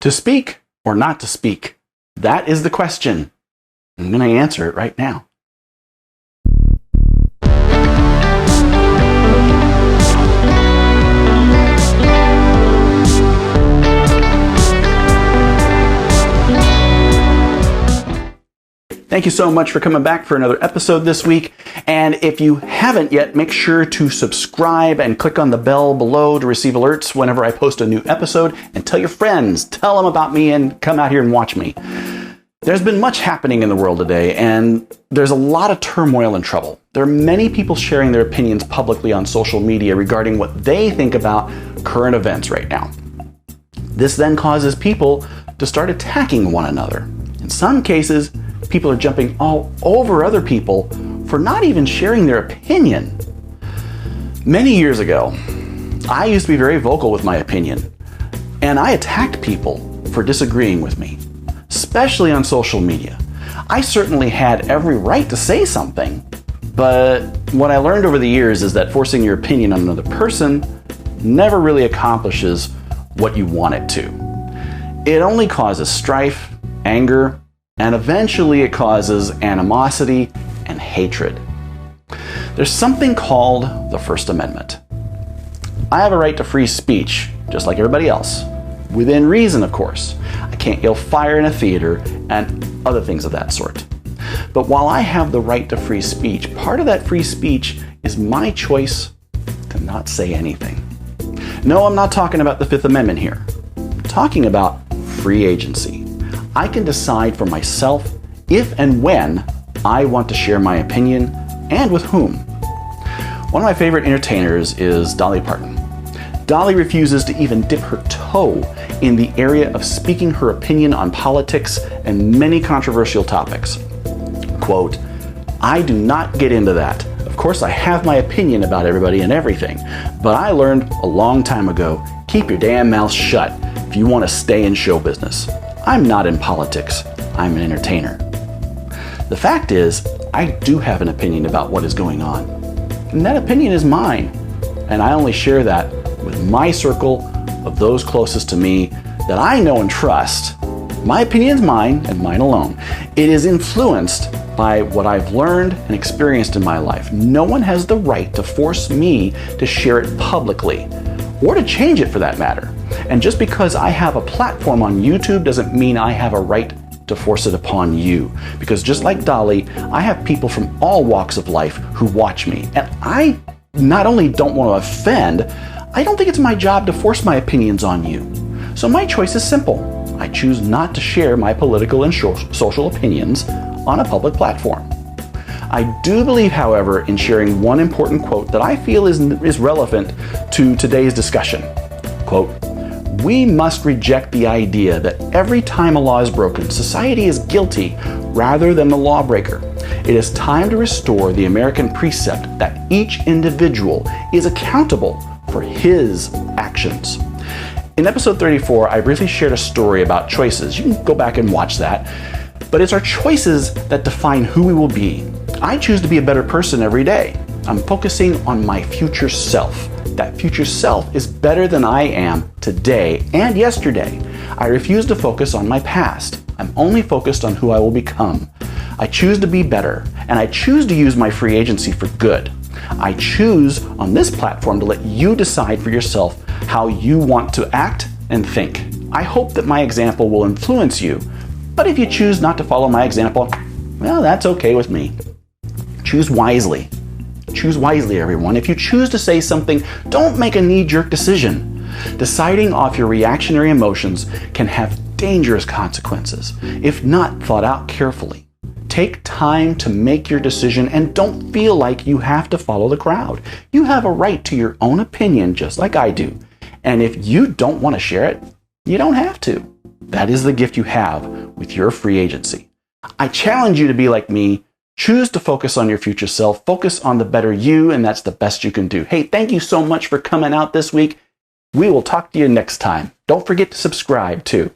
To speak or not to speak? That is the question. I'm going to answer it right now. Thank you so much for coming back for another episode this week. And if you haven't yet, make sure to subscribe and click on the bell below to receive alerts whenever I post a new episode. And tell your friends, tell them about me and come out here and watch me. There's been much happening in the world today, and there's a lot of turmoil and trouble. There are many people sharing their opinions publicly on social media regarding what they think about current events right now. This then causes people to start attacking one another. In some cases, people are jumping all over other people for not even sharing their opinion. Many years ago, I used to be very vocal with my opinion, and I attacked people for disagreeing with me, especially on social media. I certainly had every right to say something, but what I learned over the years is that forcing your opinion on another person never really accomplishes what you want it to. It only causes strife, anger, and eventually it causes animosity and hatred. There's something called the First Amendment. I have a right to free speech, just like everybody else. Within reason, of course. I can't yell fire in a theater and other things of that sort. But while I have the right to free speech, part of that free speech is my choice to not say anything. No, I'm not talking about the Fifth Amendment here. I'm talking about free agency. I can decide for myself if and when I want to share my opinion and with whom. One of my favorite entertainers is Dolly Parton. Dolly refuses to even dip her toe in the area of speaking her opinion on politics and many controversial topics. Quote, "I do not get into that. Of course, I have my opinion about everybody and everything, but I learned a long time ago, keep your damn mouth shut if you want to stay in show business. I'm not in politics. I'm an entertainer." The fact is, I do have an opinion about what is going on. And that opinion is mine. And I only share that with my circle of those closest to me that I know and trust. My opinion is mine and mine alone. It is influenced by what I've learned and experienced in my life. No one has the right to force me to share it publicly, or to change it for that matter. And just because I have a platform on YouTube doesn't mean I have a right to force it upon you. Because just like Dolly, I have people from all walks of life who watch me. And I not only don't want to offend, I don't think it's my job to force my opinions on you. So my choice is simple. I choose not to share my political and social opinions on a public platform. I do believe, however, in sharing one important quote that I feel is relevant to today's discussion. Quote, "We must reject the idea that every time a law is broken, society is guilty rather than the lawbreaker. It is time to restore the American precept that each individual is accountable for his actions." In episode 34, I briefly shared a story about choices. You can go back and watch that. But it's our choices that define who we will be. I choose to be a better person every day. I'm focusing on my future self. That future self is better than I am today and yesterday. I refuse to focus on my past. I'm only focused on who I will become. I choose to be better, and I choose to use my free agency for good. I choose on this platform to let you decide for yourself how you want to act and think. I hope that my example will influence you, but if you choose not to follow my example, well, that's okay with me. Choose wisely. Choose wisely, everyone. If you choose to say something, don't make a knee-jerk decision. Deciding off your reactionary emotions can have dangerous consequences, if not thought out carefully. Take time to make your decision and don't feel like you have to follow the crowd. You have a right to your own opinion, just like I do. And if you don't want to share it, you don't have to. That is the gift you have with your free agency. I challenge you to be like me. Choose to focus on your future self. Focus on the better you, and that's the best you can do. Hey, thank you so much for coming out this week. We will talk to you next time. Don't forget to subscribe, too.